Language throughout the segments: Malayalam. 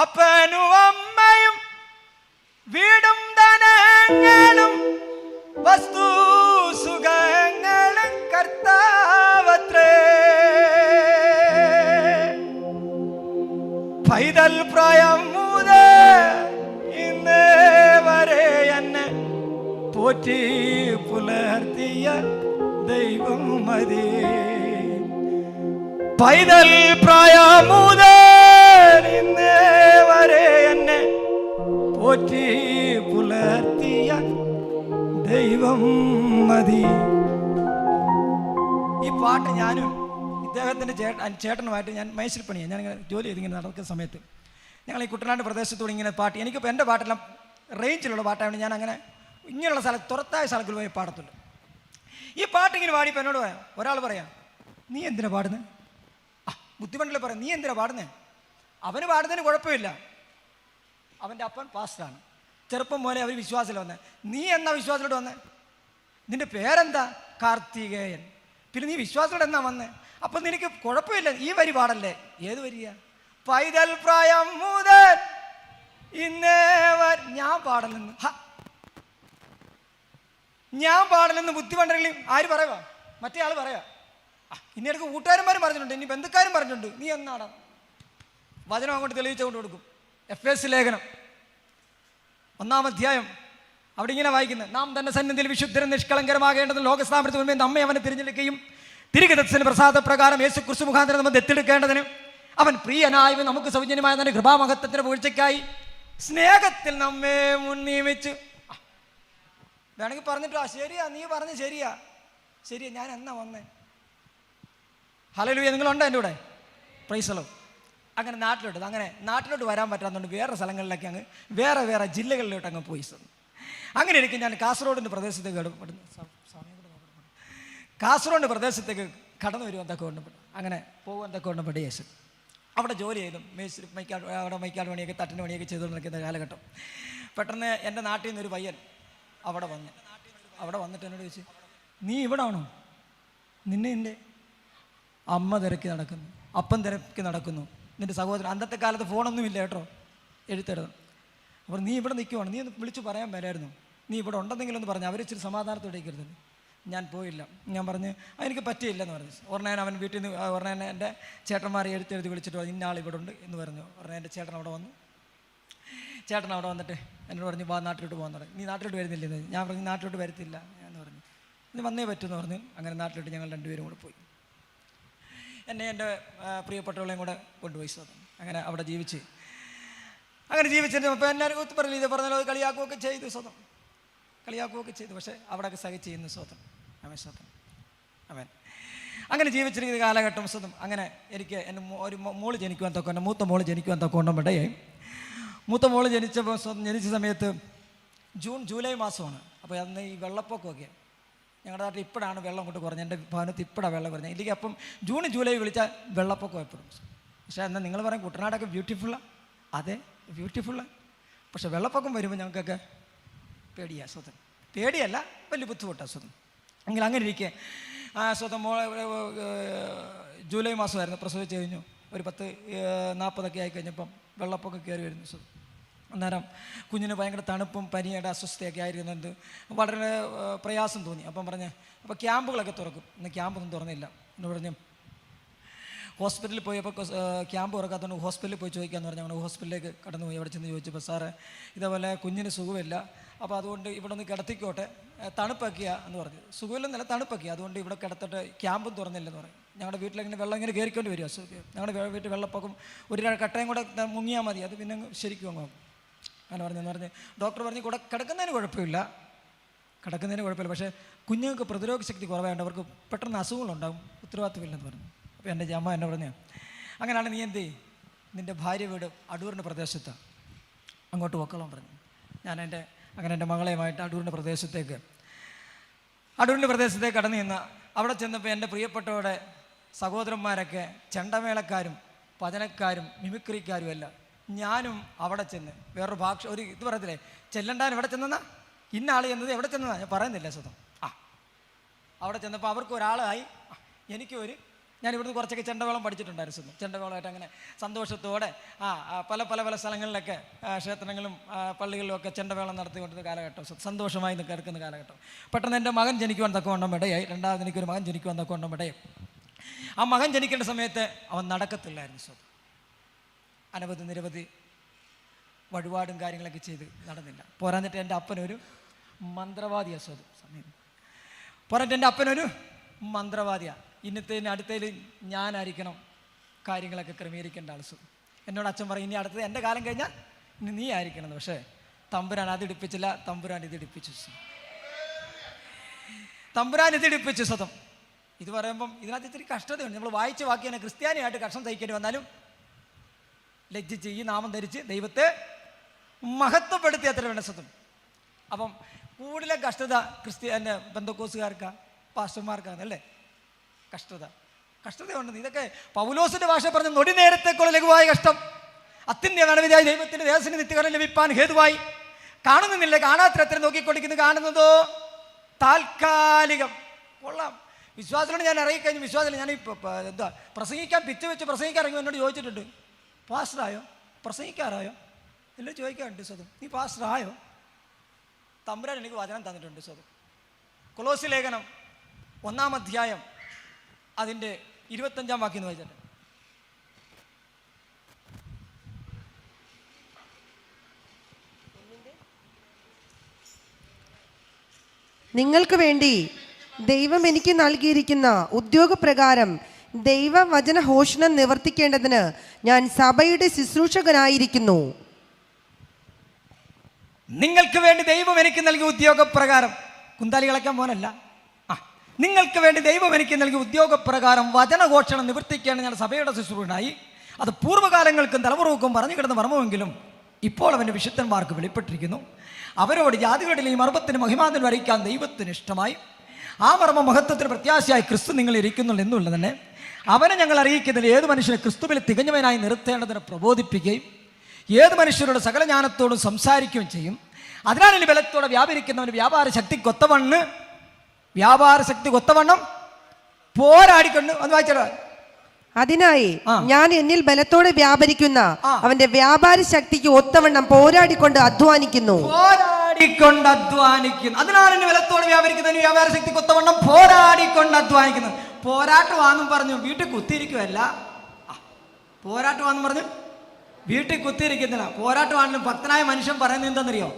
അപ്പനും അമ്മയും വീടും ധനങ്ങളും വസ്തു സുഖങ്ങളും കർത്താവത്രേ. പൈതൽ പ്രായം മുതൽ ഇന്നേ വരെ എന്നെ പോറ്റി പുലർത്തിയ ദൈവം മതി. പൈതൽ പ്രായം മുതൽ ഇന്നേ വരെ എന്നെ പോറ്റി പുലർത്തിയ ദൈവം മതി. ഈ പാട്ട് ഞാനും ഇദ്ദേഹത്തിൻ്റെ ചേട്ടനുമായിട്ട് ഞാൻ മേശിരിപ്പണിയാണ്. ഞാനിങ്ങനെ ജോലി ചെയ്തിങ്ങനെ നടക്കുന്ന സമയത്ത് ഞങ്ങൾ ഈ കുട്ടനാട് പ്രദേശത്തോട് ഇങ്ങനെ പാട്ട്, എനിക്കിപ്പോൾ എൻ്റെ പാട്ടെല്ലാം റേഞ്ചിലുള്ള പാട്ടാണ്. ഞാൻ അങ്ങനെ ഇങ്ങനെയുള്ള സ്ഥലത്ത് തുറത്തായ സ്ഥലത്തിൽ പോയി പാടത്തുള്ളൂ. ഈ പാട്ടിങ്ങനെ പാടിയപ്പോൾ എന്നോട് പറയാം, ഒരാൾ പറയാം, നീ എന്തിനാ പാടുന്നത്? ബുദ്ധിമുട്ടിൽ പറയാം, നീ എന്തിനാ പാടുന്നത്? അവന് പാടുന്നതിന് കുഴപ്പമില്ല, അവൻ്റെ അപ്പൻ പാസ്റ്ററാണ്. ചെറുപ്പം പോലെ അവർ വിശ്വാസത്തിൽ വന്നത്. നീ എന്നാ വിശ്വാസത്തിലോട്ട് വന്നേ? നിന്റെ പേരെന്താ? കാർത്തികേയൻ. പിന്നെ നീ വിശ്വാസത്തോടെ എന്നാ വന്നേ? അപ്പം നിനക്ക് കുഴപ്പമില്ല, ഈ വരി പാടല്ലേ. ഏത് വരിക? പൈതൽ പ്രായം മുതൽ ഇന്നേ ഞാൻ പാടലെന്ന്. ഞാൻ പാടലെന്ന് ബുദ്ധിമുട്ടെങ്കിലും ആര് പറയുക? മറ്റേ ആൾ പറയാ. ഇനി ഇടയ്ക്ക് കൂട്ടുകാരന്മാരും പറഞ്ഞിട്ടുണ്ട്, ഇനി ബന്ധുക്കാരും പറഞ്ഞിട്ടുണ്ട്. നീ എന്നാടാ? വചനം അങ്ങോട്ട് തെളിയിച്ചുകൊണ്ട് കൊടുക്കും. എഫേസ്യ ലേഖനം 1-ാം അധ്യായം അവിടെ ഇങ്ങനെ വായിക്കുന്നത്, നാം തന്നെ സന്നിധിയിൽ വിശുദ്ധരും നിഷ്കളങ്കരമാകേണ്ടത് ലോകസ്ഥാപനത്തിന് മുൻപേ നമ്മെ അവനെ തിരഞ്ഞെടുക്കുകയും തിരുഗതത്തിന് പ്രസാദപ്രകാരം യേശു ക്രിസ്തു മുഖാന്തരം നമ്മൾ ദത്തെടുക്കേണ്ടതിന് അവൻ പ്രിയനായവൻ നമുക്ക് സൗജന്യമായ തന്നെ കൃപാമഹത്വത്തിന്റെ വീഴ്ചയ്ക്കായി സ്നേഹത്തിൽ നമ്മെ മുൻ നിയമിച്ചു. വേണമെങ്കിൽ പറഞ്ഞിട്ടോ, ശരിയാ, നീ പറഞ്ഞ് ശരിയാ, ഞാൻ എന്നാ വന്നേ? ഹല്ലേലൂയ. നിങ്ങളുണ്ടോ എൻ്റെ കൂടെ? Praise the Lord. അങ്ങനെ നാട്ടിലോട്ട് വരാൻ പറ്റാത്തതുകൊണ്ട് വേറെ സ്ഥലങ്ങളിലൊക്കെ അങ്ങ് വേറെ ജില്ലകളിലോട്ട് അങ്ങ് പോയി. അങ്ങനെ ഇരിക്കും ഞാൻ കാസർഗോഡിൻ്റെ പ്രദേശത്തേക്ക് കടന്നു വരുവാൻ കൊണ്ട് അങ്ങനെ പോകുവാൻ കൊണ്ട് പഠിയേശു. അവിടെ ജോലി ചെയ്തും അവിടെ മൈക്കാട് പണിയൊക്കെ തട്ടിന് പണിയൊക്കെ ചെയ്തുകൊണ്ടിരിക്കുന്ന കാലഘട്ടം പെട്ടെന്ന് എൻ്റെ നാട്ടിൽ നിന്നൊരു പയ്യൻ അവിടെ വന്നിട്ട് എന്നോട് ചോദിച്ചു, നീ ഇവിടെ ആണോ? നിന്നെ എൻ്റെ അമ്മ തിരക്കി നടക്കുന്നു, അപ്പൻ തിരക്കി നടക്കുന്നു, നിൻ്റെ സഹോദരൻ. അന്നത്തെ കാലത്ത് ഫോണൊന്നുമില്ല കേട്ടോ, എഴുത്തെഴുതണം. അപ്പോൾ നീ ഇവിടെ നിൽക്കുവാണ്, നീ ഒന്ന് വിളിച്ച് പറയാൻ വരായിരുന്നു, നീ ഇവിടെ ഉണ്ടെന്നെങ്കിലും ഒന്ന് പറഞ്ഞു. അവരിച്ചിരി സമാധാനത്തോടെ ഇരിക്കരുത്. ഞാൻ പോയില്ല. ഞാൻ പറഞ്ഞ് എനിക്ക് പറ്റിയില്ലെന്ന് പറഞ്ഞു. ഉടനെ അവൻ വീട്ടിൽ നിന്ന് ഉടനെ എൻ്റെ ചേട്ടന്മാരെ എഴുതി വിളിച്ചിട്ട് പറഞ്ഞു, ഇന്ന ആൾ ഇവിടെ ഉണ്ട് എന്ന് പറഞ്ഞു. ഉടനെ എൻ്റെ ചേട്ടൻ അവിടെ വന്നിട്ട് എന്നോട് പറഞ്ഞു, വാ നാട്ടിലോട്ട് പോകാൻ തുടങ്ങി. നീ നാട്ടിലോട്ട് വരുന്നില്ലെന്ന്. ഞാൻ പറഞ്ഞു, നാട്ടിലോട്ട് വരത്തില്ല എന്ന് പറഞ്ഞു. ഇനി വന്നേ പറ്റുമെന്ന് പറഞ്ഞു. അങ്ങനെ നാട്ടിലോട്ട് ഞങ്ങൾ രണ്ടുപേരും കൂടെ പോയി. എന്നെ എൻ്റെ പ്രിയപ്പെട്ടവളെയും കൂടെ കൊണ്ടുപോയി. അങ്ങനെ അവിടെ ജീവിച്ചിട്ട് അപ്പോൾ എല്ലാവരും ഒത്തു പറയില്ല, ഇത് പറഞ്ഞാലോ കളിയാക്കുകയൊക്കെ ചെയ്തു. പക്ഷേ അവിടെയൊക്കെ സഹിച്ച് ചെയ്യുന്നു. അവൻ അങ്ങനെ ജീവിച്ചിരിക്കുന്ന കാലഘട്ടം. അങ്ങനെ എനിക്ക് എൻ്റെ ഒരു മോള് ജനിക്കുവാൻ തൊക്കെ, മൂത്ത മോള് ജനിക്കുവാൻ തൊക്കൊണ്ടേ. മൂത്ത മോള് ജനിച്ച സമയത്ത് ജൂലൈ മാസമാണ്. അപ്പോൾ അന്ന് ഈ വെള്ളപ്പൊക്കമൊക്കെ ഞങ്ങളുടെ നാട്ടിൽ ഇപ്പോഴാണ് വെള്ളം കൊണ്ട് കുറഞ്ഞത്. എൻ്റെ ഭവനത്ത് ഇപ്പോഴാണ് വെള്ളം കുറഞ്ഞത്. ഇല്ലെങ്കിൽ അപ്പം ജൂലൈ വിളിച്ചാൽ വെള്ളപ്പൊക്കം എപ്പോഴും. പക്ഷേ എന്നാൽ നിങ്ങൾ പറയും കുട്ടനാടൊക്കെ ബ്യൂട്ടിഫുള്ളാണ്. അതെ, ബ്യൂട്ടിഫുള്ളാണ്. പക്ഷെ വെള്ളപ്പൊക്കം വരുമ്പോൾ ഞങ്ങൾക്കൊക്കെ പേടിയല്ല, വലിയ ബുദ്ധിമുട്ടാണ്. അങ്ങനെ ഇരിക്കെ ജൂലൈ മാസമായിരുന്നു. പ്രസവിച്ച് കഴിഞ്ഞു. ഒരു 10-40 ആയിക്കഴിഞ്ഞപ്പം വെള്ളപ്പൊക്കം കയറി വരുന്നു. അന്നേരം കുഞ്ഞിന് ഭയങ്കര തണുപ്പും പനിയുടെ അസ്വസ്ഥയൊക്കെ ആയിരുന്നത് വളരെ പ്രയാസം തോന്നി. അപ്പം അപ്പോൾ ക്യാമ്പുകളൊക്കെ തുറക്കും. ഇന്ന് ക്യാമ്പൊന്നും തുറന്നില്ല എന്ന് പറഞ്ഞ് ഹോസ്പിറ്റലിൽ പോയപ്പോൾ ക്യാമ്പ് തുറക്കാത്തതുകൊണ്ട് ഹോസ്പിറ്റലിൽ പോയി ചോദിക്കാമെന്ന് പറഞ്ഞു. അങ്ങനെ ഹോസ്പിറ്റലിലേക്ക് കടന്നു പോയി. അവിടെ ചെന്ന് ചോദിച്ചപ്പോൾ സാറേ ഇതേപോലെ കുഞ്ഞിന് സുഖമില്ല, അപ്പോൾ അതുകൊണ്ട് ഇവിടെ ഒന്ന് കിടത്തിക്കോട്ടെ, തണുപ്പൊക്കെയാണ് എന്ന് പറഞ്ഞു. സുഖമില്ലെന്നല്ല, തണുപ്പൊക്കെയാണ്, അതുകൊണ്ട് ഇവിടെ കിടത്തിട്ട് ക്യാമ്പും തുറന്നില്ലെന്ന് പറയും. ഞങ്ങളുടെ വീട്ടിലിങ്ങനെ വെള്ളം ഇങ്ങനെ കയറിക്കൊണ്ട് വരിക. ഞങ്ങളുടെ വീട്ടിൽ വെള്ളപ്പൊക്കം ഒരു കട്ടയും കൂടെ മുങ്ങിയാൽ മതി, അത് പിന്നെ ശരിക്കും അങ്ങ്. അങ്ങനെ പറഞ്ഞ് ഡോക്ടർ പറഞ്ഞു കിടക്കുന്നതിന് കുഴപ്പമില്ല, പക്ഷേ കുഞ്ഞുങ്ങൾക്ക് പ്രതിരോധ ശക്തി കുറവായതുകൊണ്ട് അവർക്ക് പെട്ടെന്ന് അസുഖങ്ങളുണ്ടാകും, ഉത്തരവാദിത്തമില്ലെന്ന് പറഞ്ഞു. അപ്പോൾ എൻ്റെ അമ്മ എന്നെ പറഞ്ഞു, അങ്ങനെയാണ് നീ എന്ത് ചെയ്യും, നിൻ്റെ ഭാര്യ വീട് അടൂരിൻ്റെ പ്രദേശത്താണ്, അങ്ങോട്ട് പൊക്കോളാൻ പറഞ്ഞു. അങ്ങനെ എൻ്റെ മകളെയുമായിട്ട് അടൂരിൻ്റെ പ്രദേശത്തേക്ക് കടന്നു നിന്ന് അവിടെ ചെന്നപ്പോൾ എൻ്റെ പ്രിയപ്പെട്ടവരുടെ സഹോദരന്മാരൊക്കെ ചെണ്ടമേളക്കാരും ഭജനക്കാരും മിമിക്രിക്കാരും എല്ലാം. ഞാനും അവിടെ ചെന്ന് വേറൊരു ഒരു ഇത് പറയത്തില്ലേ, ചെല്ലണ്ടാൻ ഇവിടെ ചെന്നെന്നാ, ഇന്ന ആൾ ചെന്നത് എവിടെ ചെന്നതാ ഞാൻ പറയുന്നില്ല. അവിടെ ചെന്നപ്പോൾ അവർക്ക് ഒരാളായി, എനിക്ക് ഒരു ഞാൻ ഇവിടുന്ന് കുറച്ചൊക്കെ ചെണ്ടമേളം പഠിച്ചിട്ടുണ്ടായിരുന്നു. ചെണ്ടമേളമായിട്ട് അങ്ങനെ സന്തോഷത്തോടെ പല പല പല സ്ഥലങ്ങളിലൊക്കെ ക്ഷേത്രങ്ങളും പള്ളികളിലും ഒക്കെ ചെണ്ടമേളം നടത്തിക്കൊണ്ടിരുന്ന കാലഘട്ടം, സന്തോഷമായി കിടക്കുന്ന കാലഘട്ടം. പെട്ടെന്ന് എൻ്റെ മകൻ ജനിക്കുവാൻ തക്കവണ്ണം ഇടയായി. രണ്ടാമത് എനിക്കൊരു മകൻ ജനിക്കുവാൻ തക്കവണ്ണം ഇടയായി. ആ മകൻ ജനിക്കേണ്ട സമയത്ത് അവൻ നടക്കത്തില്ലായിരുന്നു. അനവധി നിരവധി വഴിപാടും കാര്യങ്ങളൊക്കെ ചെയ്ത് നടന്നില്ല. പോരാഞ്ഞിട്ട് എൻ്റെ അപ്പനൊരു മന്ത്രവാദിയാണ്. സമയം പോരാഞ്ഞിട്ട് എൻ്റെ അപ്പനൊരു മന്ത്രവാദിയാണ്. ഇന്നത്തേന് അടുത്തതിൽ ഞാനായിരിക്കണം കാര്യങ്ങളൊക്കെ ക്രമീകരിക്കേണ്ട ആൾ. എന്നോട് അച്ഛൻ പറയും, ഇനി അടുത്തത് എൻ്റെ കാലം കഴിഞ്ഞാൽ ഇനി നീ ആയിരിക്കണം എന്ന്. പക്ഷേ തമ്പുരാൻ അത് ഇടിപ്പിച്ചില്ല, തമ്പുരാൻ ഇത് ഇടിപ്പിച്ചു. തമ്പുരാൻ ഇത് ഇടിപ്പിച്ചു. ഇത് പറയുമ്പം ഇതിനകത്ത് ഇത്തിരി കഷ്ടതയുണ്ട്. നമ്മൾ വായിച്ച വാക്യം ക്രിസ്ത്യാനിയായിട്ട് കഷ്ടം സഹിക്കേണ്ടി വന്നാലും ലജ്ജിച്ച് ഈ നാമം ധരിച്ച് ദൈവത്തെ മഹത്വപ്പെടുത്തി അത്ര വേണ്ട. അപ്പം കൂടുതലും കഷ്ടത ക്രിസ്ത്യാനി പെന്തക്കോസുകാർക്കാ, പാസ്റ്റർമാർക്കാണല്ലേ കഷ്ടതയുണ്ടെന്ന്. ഇതൊക്കെ പൗലോസിന്റെ ഭാഷ പറഞ്ഞ നൊടി നേരത്തേക്കുള്ള ലഘുവായ കഷ്ടം അത്യന്ത്യവിധിയായി ദൈവത്തിന്റെ ദേശത്തിന് നിത്യകരം ലഭിപ്പാൻ ഹേതുവായി കാണുന്നില്ല. കാണാത്ര നോക്കിക്കൊണ്ടിരിക്കുന്നത്, കാണുന്നതോ താൽക്കാലികം. കൊള്ളാം. വിശ്വാസത്തോട് ഞാൻ ഇറങ്ങിക്കഴിഞ്ഞു. വിശ്വാസത്തിൽ ഞാൻ എന്താ പ്രസംഗിക്കാൻ പിച്ച് വെച്ച് പ്രസംഗിക്കാൻ ഇറങ്ങി. എന്നോട് ചോദിച്ചിട്ടുണ്ട്, പാസ്റ്ററായോ, പ്രസംഗിക്കാറായോ? എല്ലാം ചോദിക്കാറുണ്ട്. നീ പാസ്റ്ററായോ? തമ്പുരാൻ എനിക്ക് വചനം തന്നിട്ടുണ്ട്. കൊലോസ്യ ലേഖനം 1-ാം അധ്യായം അതിൻ്റെ 25-ാം വാക്യം എന്ന് വായിച്ചിട്ട്, നിങ്ങൾക്ക് വേണ്ടി ദൈവം എനിക്ക് നൽകിയിരിക്കുന്ന ഉദ്യോഗപ്രകാരം ദൈവവചനഘോഷണം നിവർത്തിക്കേണ്ടതിന് ഞാൻ സഭയുടെ ശുശ്രൂഷകനായിരിക്കുന്നു. നിങ്ങൾക്ക് വേണ്ടി ദൈവം എനിക്ക് നൽകിയ ഉദ്യോഗപ്രകാരം, കുന്താലി കളയ്ക്കാൻ പോനല്ല, നിങ്ങൾക്ക് വേണ്ടി ദൈവം എനിക്ക് നൽകിയ ഉദ്യോഗപ്രകാരം വചനഘോഷണം നിവർത്തിക്കേണ്ട ഞാൻ സഭയുടെ ശുശ്രൂഷകനായി. അത് പൂർവ്വകാലങ്ങൾക്കും തലമുറകൾക്കും പറഞ്ഞു കിടന്ന മർമ്മമെങ്കിലും ഇപ്പോൾ അവൻ്റെ വിശുദ്ധന്മാർക്ക് വെളിപ്പെട്ടിരിക്കുന്നു. അവരോട് ജാതികളിൽ ഈ മർമ്മത്തിന് മഹിമാതിന് വരയ്ക്കാൻ ദൈവത്തിന് ഇഷ്ടമായി. ആ മർമ്മ മഹത്വത്തിന് പ്രത്യാശയായി ക്രിസ്തു നിങ്ങൾ ഇരിക്കുന്നുള്ളൂ എന്നുള്ളത് തന്നെ അവനെ ഞങ്ങൾ അറിയിക്കുന്നതിൽ ഏത് മനുഷ്യനെ ക്രിസ്തുവിൽ തികഞ്ഞവനായി നിർത്തേണ്ടതിന് പ്രബോധിപ്പിക്കുകയും ഏത് മനുഷ്യരോട് സകല ജ്ഞാനത്തോടും സംസാരിക്കുകയും ചെയ്യും. അതിനാൽ ഇനി ബലത്തോടെ വ്യാപരിക്കുന്നവന് വ്യാപാര ശക്തി കൊത്തവണ്ണം പോരാടിക്കൊണ്ട് ഒന്ന് വായിച്ചോ. അതിനായി ഞാൻ എന്നിൽ ബലത്തോടെ വ്യാപരിക്കുന്ന അവന്റെ വ്യാപാര ശക്തിക്ക് ഒത്തവണ്ണം പോരാടിക്കൊണ്ട് അധ്വാനിക്കുന്നു. അതിനാണ് എന്നെ ബലത്തോടെ വ്യാപരിക്കുന്നതിന് വ്യാപാര ശക്തിക്ക് ഒത്തവണ്ണം പോരാടിക്കൊണ്ട് അധ്വാനിക്കുന്നു. പോരാട്ടമാണെന്നും പറഞ്ഞു വീട്ടിൽ കുത്തിയിരിക്കുവല്ല. പോരാട്ടമാണെന്ന് പറഞ്ഞു വീട്ടിൽ കുത്തിയിരിക്കുന്നില്ല. പോരാട്ടമാണെങ്കിലും ഭക്തനായ മനുഷ്യൻ പറയുന്നത് എന്താണെന്നറിയോ?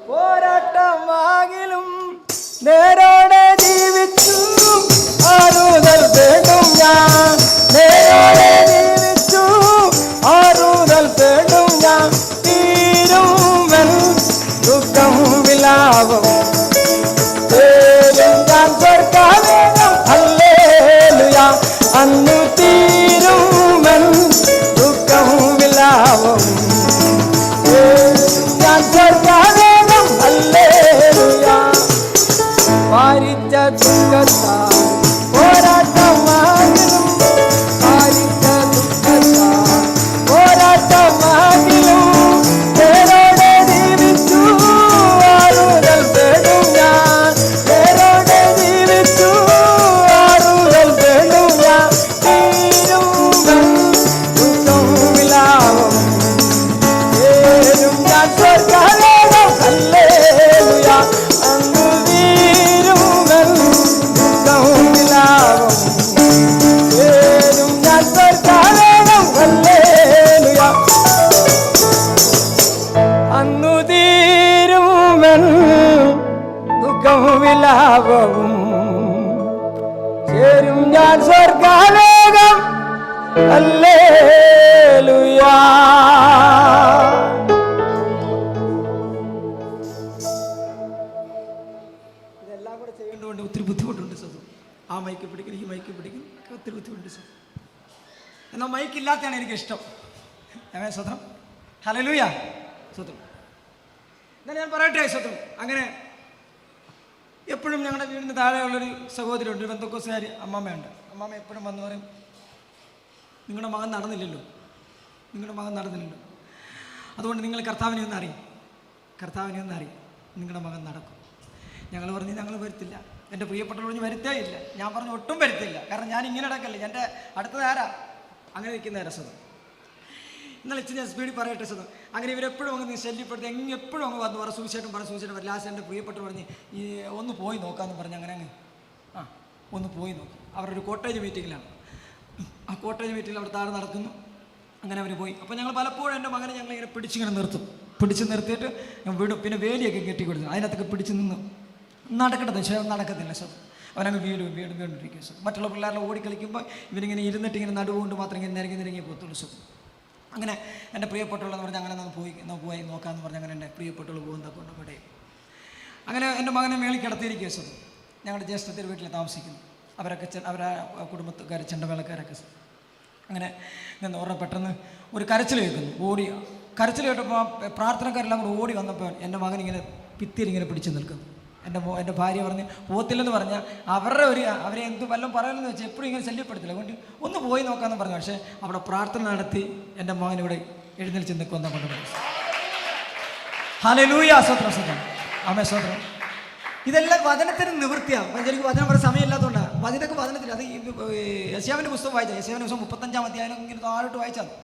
പോരാട്ടമാകിലും നേരോടെ ജീവിച്ചു ആറുതൽ തേടും ഞാൻ. നേരോടെ ജീവിച്ചു ആറുതൽ തേടും ഞാൻ. തീരും ദുഃഖം വിലാപം ഞാൻ സ്വർഗ്ഗവേഗം ഹല്ലേലൂയ. അന്നു തീരും ദുഃഖം വിലാപം ഞാൻ സ്വർഗ്ഗവേഗം ഹല്ലേലൂയ. പാരിച്ച ദുഃഖത്താൽ പോരാട്ടമാകിലും പാരിച്ച ദുഃഖത്താൽ പോരാട്ടമാകിലും നേരോടെ ജീവിച്ചു ആറുതൽ തേടും ഞാൻ. നേരോടെ ജീവിച്ചു ആറുതൽ തേടും ഞാൻ. തീരും ദുഃഖം വിലാപം ഞാൻ സ്വർഗ്ഗവേഗം ഹല്ലേലൂയ. അന്നു തീരും ദുഃഖം വിലാപം ഞാൻ സ്വർഗ്ഗവേഗം ഹല്ലേലൂയ. അന്നു തീരും ദുഃഖം വിലാപവും ചേരും ഞാൻ സ്വർഗ്ഗവേഗം ഹല്ലേലൂയ. ഇതെല്ലാം കൂടെ ചെയ്യേണ്ടതുകൊണ്ട് ഒത്തിരി ബുദ്ധിമുട്ടുണ്ട്. ആ മൈക്ക് പിടിക്കണം, ഈ മൈക്ക് പിടിക്കണം, ഒത്തിരി ബുദ്ധിമുട്ടുണ്ട്. എന്നാൽ മൈക്കില്ലാത്തതാണ് എനിക്കിഷ്ടം. സ്വതം ഹല്ലേലൂയ സ്വതം. എന്നാൽ ഞാൻ പറയട്ടെ സ്വതം. അങ്ങനെ എപ്പോഴും ഞങ്ങളുടെ വീടിന് താഴെയുള്ളൊരു സഹോദരിയുണ്ട്, പെന്തക്കോസ്തുകാരി അമ്മമ്മയുണ്ട്. അമ്മമ്മ എപ്പോഴും വന്ന് പറയും, നിങ്ങളുടെ മകൻ നടന്നില്ലല്ലോ, അതുകൊണ്ട് നിങ്ങൾ കർത്താവിനെ ഒന്ന് അറിയും. കർത്താവിനെ ഒന്ന് അറിയും, നിങ്ങളുടെ മകൻ നടക്കും. ഞങ്ങൾ പറഞ്ഞു ഞങ്ങൾ വരുത്തില്ല. എൻ്റെ പ്രിയപ്പെട്ടവർ പറഞ്ഞ് വരുത്തേ ഇല്ല. ഞാൻ പറഞ്ഞു ഒട്ടും വരുത്തില്ല, കാരണം ഞാൻ ഇങ്ങനെ നടക്കല്ലേ, എൻ്റെ അടുത്തത് ആരാ അങ്ങനെ നിൽക്കുന്ന രസം. എന്നാൽ ഇച്ചിരി ഞാൻ സ്പീഡിൽ പറയട്ടെ സ്വന്തം. അങ്ങനെ ഇവരെപ്പോഴും അങ്ങ് ശല്യപ്പെടുത്തി എപ്പോഴും അങ്ങ് വന്ന് പറ സൂക്ഷിച്ചിട്ടും ലാസ്റ്റ് എൻ്റെ പ്രിയപ്പെട്ടവർ പറഞ്ഞ് ഈ ഒന്ന് പോയി നോക്കാമെന്ന് പറഞ്ഞ് അങ്ങനെ ഒന്ന് പോയി നോക്കും. അവരൊരു കോട്ടേജ് മീറ്റിങ്ങിലാണ്. ആ കോട്ടേജ് മീറ്റിങ്ങിൽ അവിടെ താഴെ നടക്കുന്നു. അങ്ങനെ അവർ പോയി. അപ്പോൾ ഞങ്ങൾ പലപ്പോഴും എൻ്റെ മകനെ ഞങ്ങളിങ്ങനെ പിടിച്ചിങ്ങനെ നിർത്തും. പിടിച്ച് നിർത്തിയിട്ട് വിടും. പിന്നെ വേലിയൊക്കെ കെട്ടി കൊടുത്തു, അതിനകത്തൊക്കെ പിടിച്ച് നിന്ന് നടക്കട്ടെ. പക്ഷേ നടക്കത്തില്ല സാർ. അവനങ്ങ് വീണ്ടുകൊണ്ടിരിക്കും സാർ. മറ്റുള്ള പിള്ളേരുടെ ഓടിക്കളിക്കുമ്പോൾ ഇവരിങ്ങനെ ഇരുന്നിട്ട് ഇങ്ങനെ നടുവുകൊണ്ട് മാത്രം ഇങ്ങനെ നിരങ്ങി പോകത്തുള്ളൂ സാർ. അങ്ങനെ എൻ്റെ പ്രിയപ്പെട്ടുള്ളതെന്ന് പറഞ്ഞാൽ അങ്ങനെ പോയി നോക്കാമെന്ന് പറഞ്ഞാൽ അങ്ങനെ എൻ്റെ പ്രിയപ്പെട്ടുള്ള പോകുന്നതൊക്കെ കൊണ്ട് ഇവിടെ. അങ്ങനെ എൻ്റെ മകനെ മേളിൽ കിടത്തിയിരിക്കുക സാർ. ഞങ്ങളുടെ ജ്യേഷ്ഠത്തിൻ്റെ വീട്ടിൽ താമസിക്കുന്നു. അവരൊക്കെ അവരെ കുടുംബക്കാർ ചെണ്ടമേളക്കാരൊക്കെ സാർ. അങ്ങനെ നിന്ന് ഉറപ്പ് പെട്ടെന്ന് ഒരു കരച്ചിൽ കേൾക്കുന്നു. കരച്ചിൽ കേട്ടപ്പോൾ പ്രാർത്ഥനക്കാരെല്ലാം കൂടെ ഓടി വന്നപ്പോൾ എൻ്റെ മകൻ ഇങ്ങനെ ഭിത്തിയിലിങ്ങനെ പിടിച്ച് നിൽക്കുന്നു. എൻ്റെ ഭാര്യ പറഞ്ഞ് പോകത്തില്ലെന്ന് പറഞ്ഞാൽ അവരെ എന്ത് വല്ലതും പറയലെന്ന് വെച്ചാൽ എപ്പോഴും ഇങ്ങനെ ശല്യപ്പെടുത്തില്ല, അതുകൊണ്ട് ഒന്ന് പോയി നോക്കാമെന്ന് പറഞ്ഞു. പക്ഷേ അവിടെ പ്രാർത്ഥന നടത്തി എൻ്റെ മകൻ ഇവിടെ എഴുന്നേൽച്ച് നിൽക്കുന്ന കൊണ്ട് പറഞ്ഞു. ഹല്ലേലൂയ, സ്തോത്രം, ആമേൻ, സ്തോത്രം. ഇതെല്ലാം വചനത്തിന് നിവൃത്തിയാകും. എനിക്ക് വചനം പറയാൻ സമയമില്ലാത്തതുകൊണ്ടാണ്. വചനത്തിൽ അത് യെശയ്യാവിൻ്റെ പുസ്തകം വായിച്ചാൽ യെശയ്യാവിൻ്റെ പുസ്തകം 35-ാം അധ്യായം ഇങ്ങനെ താഴോട്ട് വായിച്ചാൽ